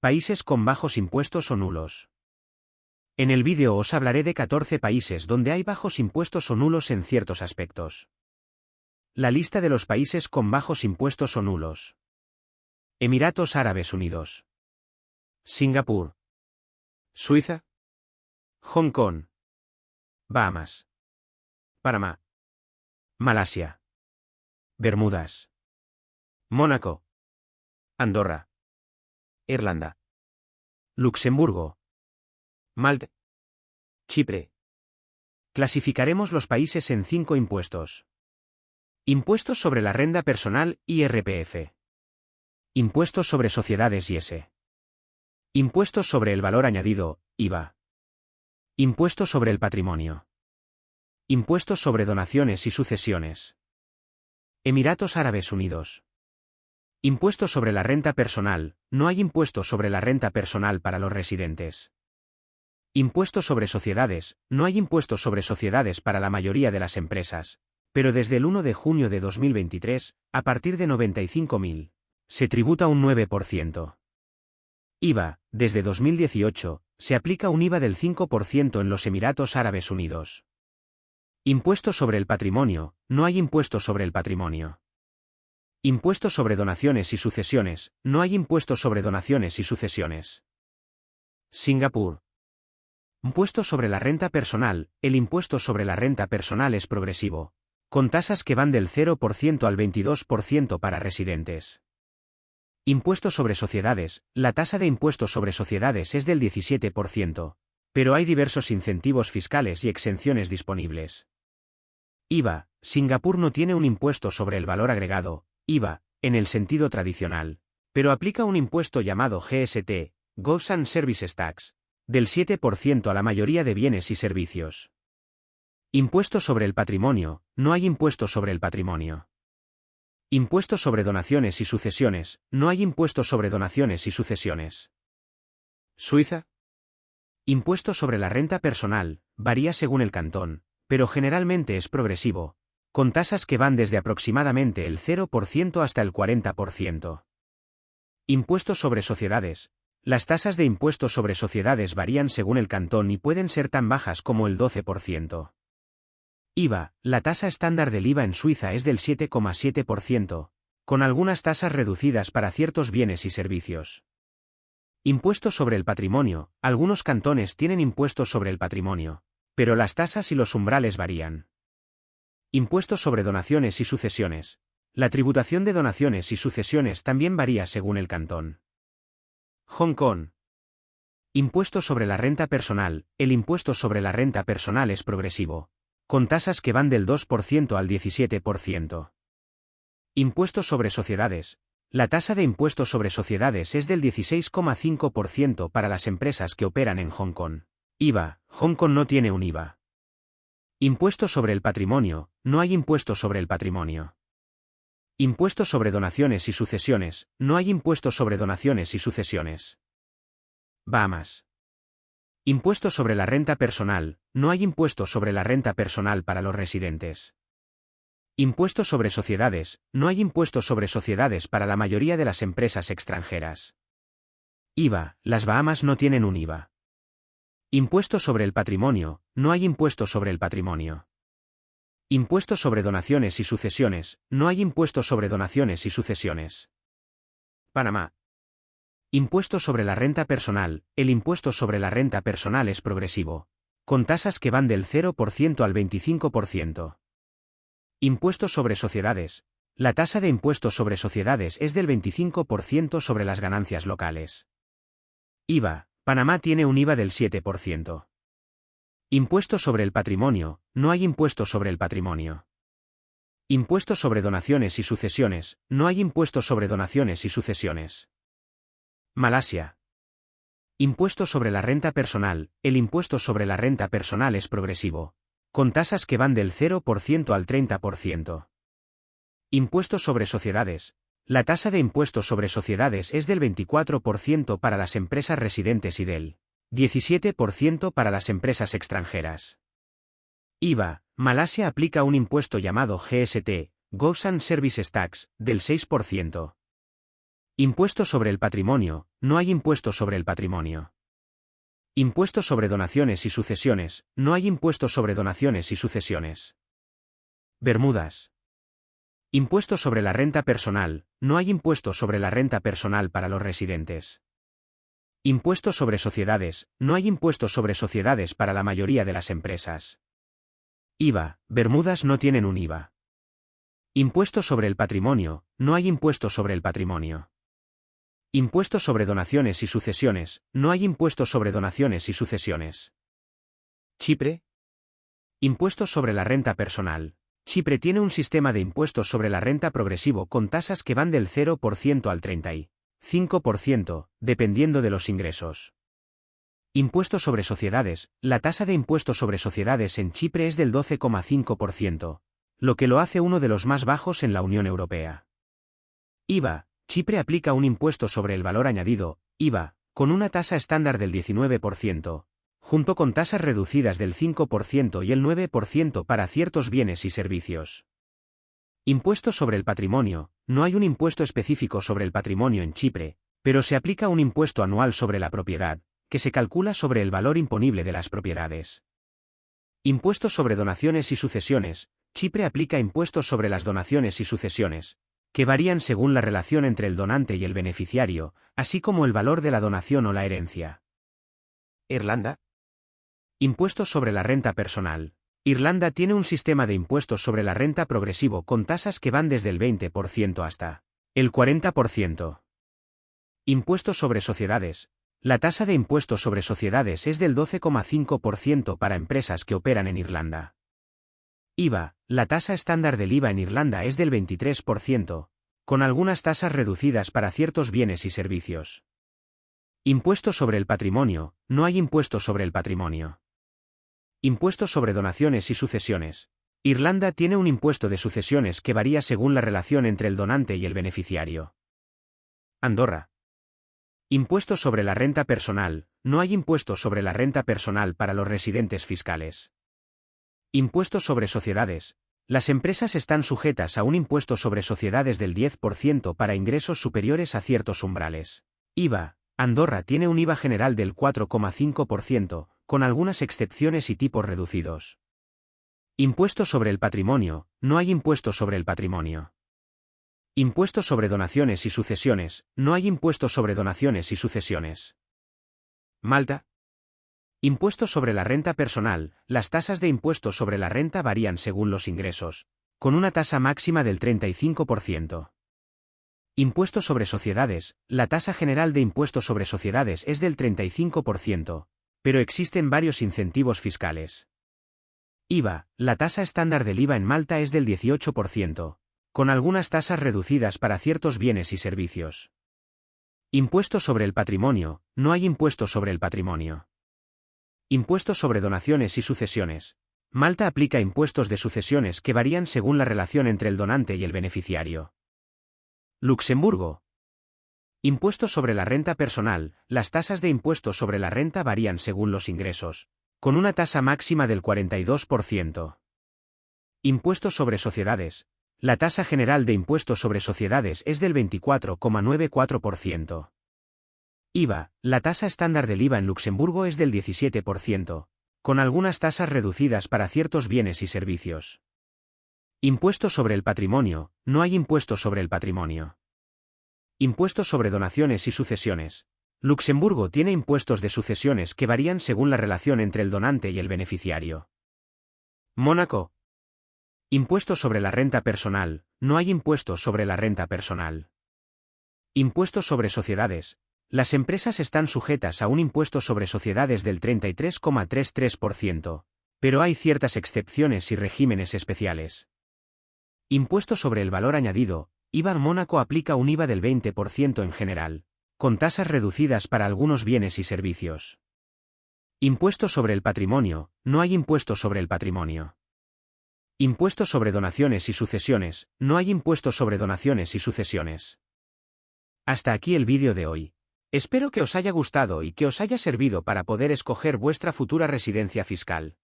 Países con bajos impuestos o nulos. En el vídeo os hablaré de 14 países donde hay bajos impuestos o nulos en ciertos aspectos. La lista de los países con bajos impuestos o nulos. Emiratos Árabes Unidos. Singapur. Suiza. Hong Kong. Bahamas. Panamá. Malasia. Bermudas. Mónaco. Andorra. Irlanda. Luxemburgo. Malta. Chipre. Clasificaremos los países en 5 impuestos. Impuestos sobre la renta personal, IRPF. Impuestos sobre sociedades, IS. Impuestos sobre el valor añadido, IVA. Impuestos sobre el patrimonio. Impuestos sobre donaciones y sucesiones. Emiratos Árabes Unidos. Impuestos sobre la renta personal, no hay impuestos sobre la renta personal para los residentes. Impuestos sobre sociedades, no hay impuestos sobre sociedades para la mayoría de las empresas, pero desde el 1 de junio de 2023, a partir de 95.000, se tributa un 9%. IVA, desde 2018, se aplica un IVA del 5% en los Emiratos Árabes Unidos. Impuestos sobre el patrimonio, no hay impuestos sobre el patrimonio. Impuestos sobre donaciones y sucesiones, no hay impuestos sobre donaciones y sucesiones. Singapur. Impuesto sobre la renta personal, el impuesto sobre la renta personal es progresivo, con tasas que van del 0% al 22% para residentes. Impuesto sobre sociedades, la tasa de impuestos sobre sociedades es del 17%, pero hay diversos incentivos fiscales y exenciones disponibles. IVA, Singapur no tiene un impuesto sobre el valor agregado, IVA, en el sentido tradicional, pero aplica un impuesto llamado GST, Goods and Services Tax, del 7% a la mayoría de bienes y servicios. Impuesto sobre el patrimonio, no hay impuesto sobre el patrimonio. Impuestos sobre donaciones y sucesiones, no hay impuestos sobre donaciones y sucesiones. Suiza. Impuesto sobre la renta personal, varía según el cantón, pero generalmente es progresivo, con tasas que van desde aproximadamente el 0% hasta el 40%. Impuestos sobre sociedades. Las tasas de impuestos sobre sociedades varían según el cantón y pueden ser tan bajas como el 12%. IVA, la tasa estándar del IVA en Suiza es del 7,7%, con algunas tasas reducidas para ciertos bienes y servicios. Impuestos sobre el patrimonio, algunos cantones tienen impuestos sobre el patrimonio, pero las tasas y los umbrales varían. Impuestos sobre donaciones y sucesiones. La tributación de donaciones y sucesiones también varía según el cantón. Hong Kong. Impuestos sobre la renta personal, el impuesto sobre la renta personal es progresivo, con tasas que van del 2% al 17%. Impuestos sobre sociedades. La tasa de impuestos sobre sociedades es del 16,5% para las empresas que operan en Hong Kong. IVA, Hong Kong no tiene un IVA. Impuestos sobre el patrimonio, no hay impuestos sobre el patrimonio. Impuestos sobre donaciones y sucesiones, no hay impuestos sobre donaciones y sucesiones. Bahamas. Impuestos sobre la renta personal, no hay impuestos sobre la renta personal para los residentes. Impuestos sobre sociedades, no hay impuestos sobre sociedades para la mayoría de las empresas extranjeras. IVA, las Bahamas no tienen un IVA. Impuestos sobre el patrimonio, no hay impuestos sobre el patrimonio. Impuestos sobre donaciones y sucesiones, no hay impuestos sobre donaciones y sucesiones. Panamá. Impuestos sobre la renta personal, el impuesto sobre la renta personal es progresivo, con tasas que van del 0% al 25%. Impuestos sobre sociedades. La tasa de impuestos sobre sociedades es del 25% sobre las ganancias locales. IVA, Panamá tiene un IVA del 7%. Impuestos sobre el patrimonio, no hay impuestos sobre el patrimonio. Impuestos sobre donaciones y sucesiones, no hay impuestos sobre donaciones y sucesiones. Malasia. Impuestos sobre la renta personal, el impuesto sobre la renta personal es progresivo, con tasas que van del 0% al 30%. Impuestos sobre sociedades. La tasa de impuestos sobre sociedades es del 24% para las empresas residentes y del 17% para las empresas extranjeras. IVA, Malasia aplica un impuesto llamado GST, Goods and Services Tax, del 6%. Impuesto sobre el patrimonio, no hay impuesto sobre el patrimonio. Impuesto sobre donaciones y sucesiones, no hay impuesto sobre donaciones y sucesiones. Bermudas. Impuesto sobre la renta personal, no hay impuesto sobre la renta personal para los residentes. Impuesto sobre sociedades, no hay impuesto sobre sociedades para la mayoría de las empresas. IVA, Bermudas no tienen un IVA. Impuesto sobre el patrimonio, no hay impuesto sobre el patrimonio. Impuesto sobre donaciones y sucesiones, no hay impuesto sobre donaciones y sucesiones. Chipre. Impuestos sobre la renta personal. Chipre tiene un sistema de impuestos sobre la renta progresivo con tasas que van del 0% al 35%, dependiendo de los ingresos. Impuesto sobre sociedades. La tasa de impuestos sobre sociedades en Chipre es del 12,5%, lo que lo hace uno de los más bajos en la Unión Europea. IVA. Chipre aplica un impuesto sobre el valor añadido, IVA, con una tasa estándar del 19%, junto con tasas reducidas del 5% y el 9% para ciertos bienes y servicios. Impuesto sobre el patrimonio. No hay un impuesto específico sobre el patrimonio en Chipre, pero se aplica un impuesto anual sobre la propiedad, que se calcula sobre el valor imponible de las propiedades. Impuestos sobre donaciones y sucesiones. Chipre aplica impuestos sobre las donaciones y sucesiones, que varían según la relación entre el donante y el beneficiario, así como el valor de la donación o la herencia. Irlanda. Impuestos sobre la renta personal. Irlanda tiene un sistema de impuestos sobre la renta progresivo con tasas que van desde el 20% hasta el 40%. Impuestos sobre sociedades. La tasa de impuestos sobre sociedades es del 12,5% para empresas que operan en Irlanda. IVA. La tasa estándar del IVA en Irlanda es del 23%, con algunas tasas reducidas para ciertos bienes y servicios. Impuesto sobre el patrimonio. No hay impuesto sobre el patrimonio. Impuestos sobre donaciones y sucesiones. Irlanda tiene un impuesto de sucesiones que varía según la relación entre el donante y el beneficiario. Andorra. Impuestos sobre la renta personal. No hay impuesto sobre la renta personal para los residentes fiscales. Impuestos sobre sociedades. Las empresas están sujetas a un impuesto sobre sociedades del 10% para ingresos superiores a ciertos umbrales. IVA. Andorra tiene un IVA general del 4,5%, con algunas excepciones y tipos reducidos. Impuesto sobre el patrimonio. No hay impuesto sobre el patrimonio. Impuesto sobre donaciones y sucesiones. No hay impuesto sobre donaciones y sucesiones. Malta. Impuesto sobre la renta personal. Las tasas de impuestos sobre la renta varían según los ingresos, con una tasa máxima del 35%. Impuesto sobre sociedades. La tasa general de impuestos sobre sociedades es del 35%, pero existen varios incentivos fiscales. IVA. La tasa estándar del IVA en Malta es del 18%, con algunas tasas reducidas para ciertos bienes y servicios. Impuesto sobre el patrimonio. No hay impuesto sobre el patrimonio. Impuestos sobre donaciones y sucesiones. Malta aplica impuestos de sucesiones que varían según la relación entre el donante y el beneficiario. Luxemburgo. Impuestos sobre la renta personal. Las tasas de impuestos sobre la renta varían según los ingresos, con una tasa máxima del 42%. Impuestos sobre sociedades. La tasa general de impuestos sobre sociedades es del 24,94%. IVA. La tasa estándar del IVA en Luxemburgo es del 17%, con algunas tasas reducidas para ciertos bienes y servicios. Impuesto sobre el patrimonio. No hay impuesto sobre el patrimonio. Impuestos sobre donaciones y sucesiones. Luxemburgo tiene impuestos de sucesiones que varían según la relación entre el donante y el beneficiario. Mónaco. Impuestos sobre la renta personal. No hay impuestos sobre la renta personal. Impuestos sobre sociedades. Las empresas están sujetas a un impuesto sobre sociedades del 33,33%, pero hay ciertas excepciones y regímenes especiales. Impuesto sobre el valor añadido. IVA. Mónaco aplica un IVA del 20% en general, con tasas reducidas para algunos bienes y servicios. Impuesto sobre el patrimonio. No hay impuesto sobre el patrimonio. Impuesto sobre donaciones y sucesiones. No hay impuesto sobre donaciones y sucesiones. Hasta aquí el vídeo de hoy. Espero que os haya gustado y que os haya servido para poder escoger vuestra futura residencia fiscal.